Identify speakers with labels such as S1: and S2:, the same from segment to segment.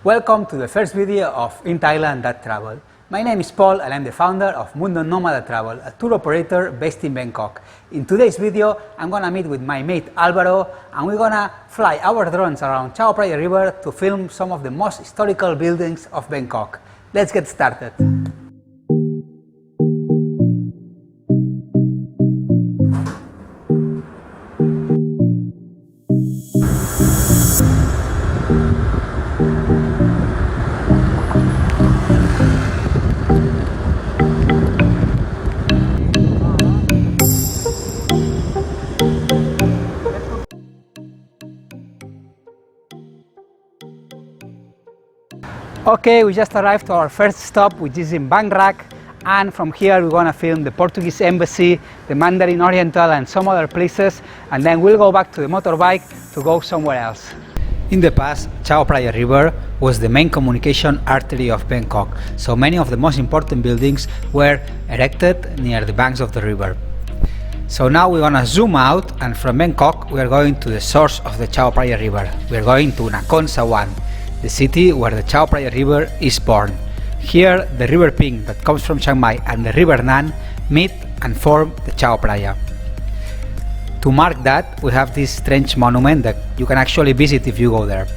S1: Welcome to the first video of InThailand.Travel. My name is Paul and I'm the founder of Mundo Nomada Travel, a tour operator based in Bangkok. In today's video, I'm gonna meet with my mate Alvaro and we're gonna fly our drones around Chaophraya River to film some of the most historical buildings of Bangkok. Let's get started. Okay, we just arrived to our first stop, which is in Bangrak, and from here we're gonna film the Portuguese embassy, the Mandarin Oriental and some other places, and then we'll go back to the motorbike to go somewhere else. In the past, Chaophraya River was the main communication artery of Bangkok, so many of the most important buildings were erected near the banks of the river. So now we're gonna zoom out, and from Bangkok we are going to the source of the Chaophraya River. We're going to Nakhon Sawan, the city where the Chaophraya River is born. Here, the river Ping that comes from Chiang Mai and the river Nan meet and form the Chaophraya. To mark that, we have this strange monument that you can actually visit if you go there.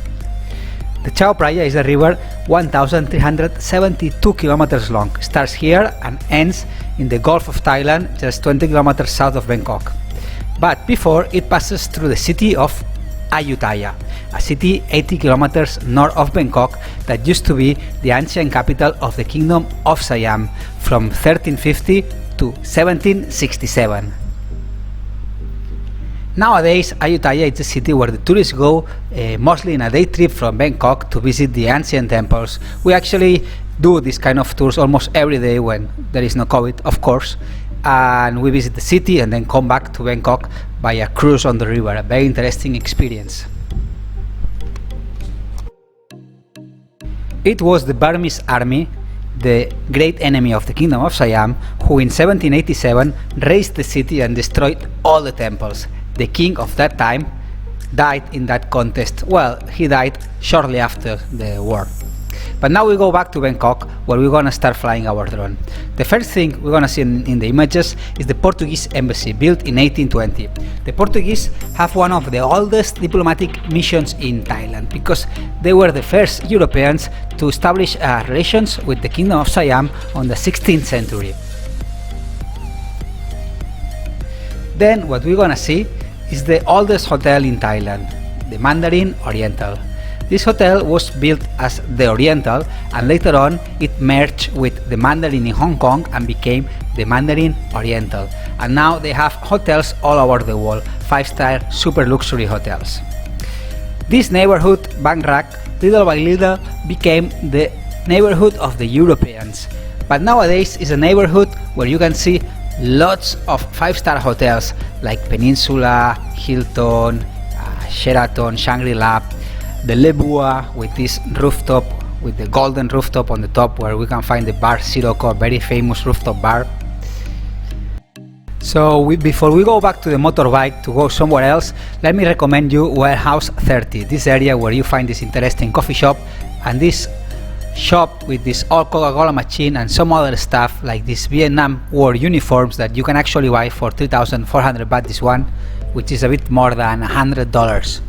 S1: The Chaophraya is a river 1,372 kilometers long, starts here and ends in the Gulf of Thailand, just 20 kilometers south of Bangkok. But before, it passes through the city of Ayutthaya, a city 80 kilometers north of Bangkok that used to be the ancient capital of the Kingdom of Siam from 1350 to 1767. Nowadays, Ayutthaya is a city where the tourists go mostly in a day trip from Bangkok to visit the ancient temples. We actually do this kind of tours almost every day when there is no COVID, of course, and we visit the city and then come back to Bangkok by a cruise on the river, a very interesting experience. It was the Burmese army, the great enemy of the Kingdom of Siam, who in 1787 razed the city and destroyed all the temples. The king of that time died in that contest. Well, he died shortly after the war. But now we go back to Bangkok, where we're gonna start flying our drone. The first thing we're gonna see in the images is the Portuguese embassy, built in 1820. The Portuguese have one of the oldest diplomatic missions in Thailand, because they were the first Europeans to establish relations with the Kingdom of Siam on the 16th century. Then what we're gonna see is the oldest hotel in Thailand, the Mandarin Oriental. This hotel was built as the Oriental, and later on it merged with the Mandarin in Hong Kong and became the Mandarin Oriental. And now they have hotels all over the world, 5-star super luxury hotels. This neighborhood, Bangrak, little by little became the neighborhood of the Europeans. But nowadays is a neighborhood where you can see lots of 5-star hotels like Peninsula, Hilton, Sheraton, Shangri-La, the Le Bua with this rooftop, with the golden rooftop on the top where we can find the bar Sirocco, a very famous rooftop bar. So before we go back to the motorbike to go somewhere else, let me recommend you Warehouse 30, this area where you find this interesting coffee shop and this shop with this old Coca-Cola machine and some other stuff like these Vietnam War uniforms that you can actually buy for 3,400 baht, this one, which is a bit more than $100.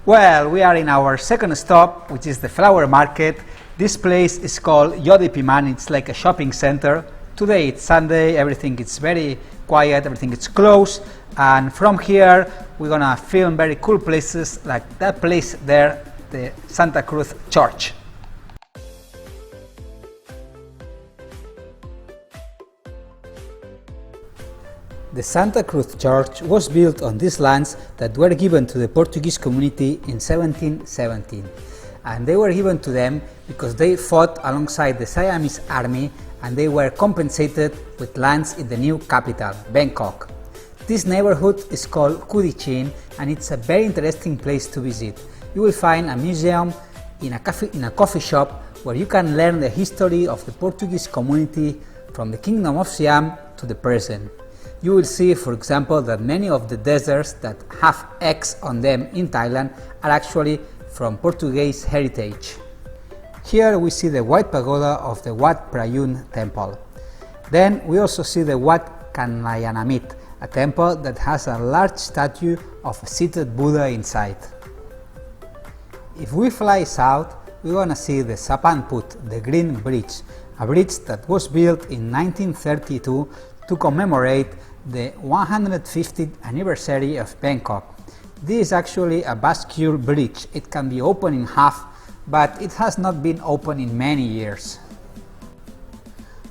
S1: Well, we are in our second stop, which is the flower market. This place is called Yodi Piman. It's like a shopping center. Today it's Sunday, everything is very quiet, everything is closed, and from here we're gonna film very cool places like that place there, the Santa Cruz Church. The Santa Cruz Church was built on these lands that were given to the Portuguese community in 1717. And they were given to them because they fought alongside the Siamese army and they were compensated with lands in the new capital, Bangkok. This neighborhood is called Kudichin, and it's a very interesting place to visit. You will find a museum in a coffee shop where you can learn the history of the Portuguese community from the Kingdom of Siam to the present. You will see, for example, that many of the deserts that have X on them in Thailand are actually from Portuguese heritage. Here we see the White Pagoda of the Wat Prayun temple. Then we also see the Wat Kanayanamit, a temple that has a large statue of a seated Buddha inside. If we fly south, we're gonna see the Sapan Put, the Green Bridge, a bridge that was built in 1932 to commemorate the 150th anniversary of Bangkok. This is actually a bascule bridge. It can be opened in half, but it has not been open in many years.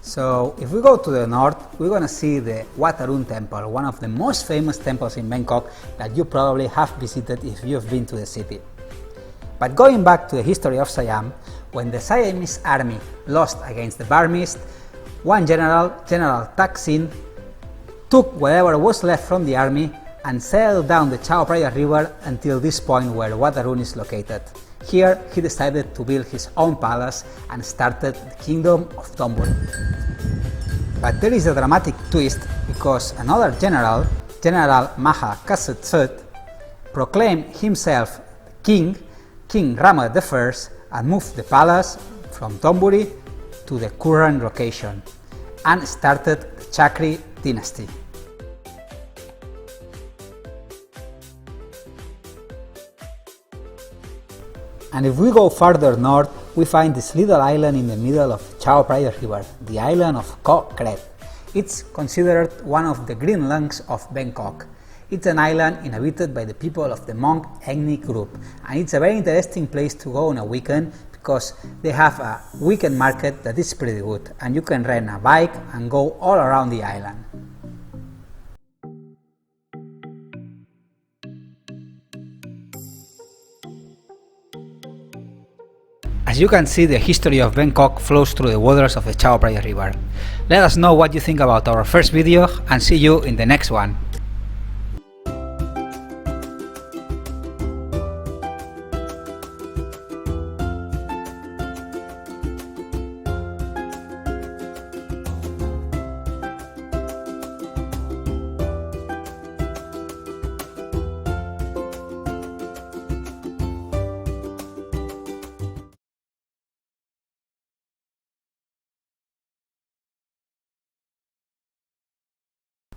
S1: So if we go to the north, we're going to see the Wat Arun temple, one of the most famous temples in Bangkok that you probably have visited if you've been to the city. But going back to the history of Siam, when the Siamese army lost against the Burmese, one general, General Thaksin, took whatever was left from the army and sailed down the Chaophraya river until this point where Wat Arun is located. Here he decided to build his own palace and started the Kingdom of Thonburi. But there is a dramatic twist because another general, General Maha Kassut, proclaimed himself king, King Rama I, and moved the palace from Thonburi to the current location and started the Chakri dynasty. And if we go further north, we find this little island in the middle of the Chaophraya river, the island of Koh Kred. It's considered one of the green lungs of Bangkok. It's an island inhabited by the people of the Hmong ethnic group, and it's a very interesting place to go on a weekend because they have a weekend market that is pretty good, and you can rent a bike and go all around the island. As you can see, the history of Bangkok flows through the waters of the Chao Phraya River. Let us know what you think about our first video and see you in the next one.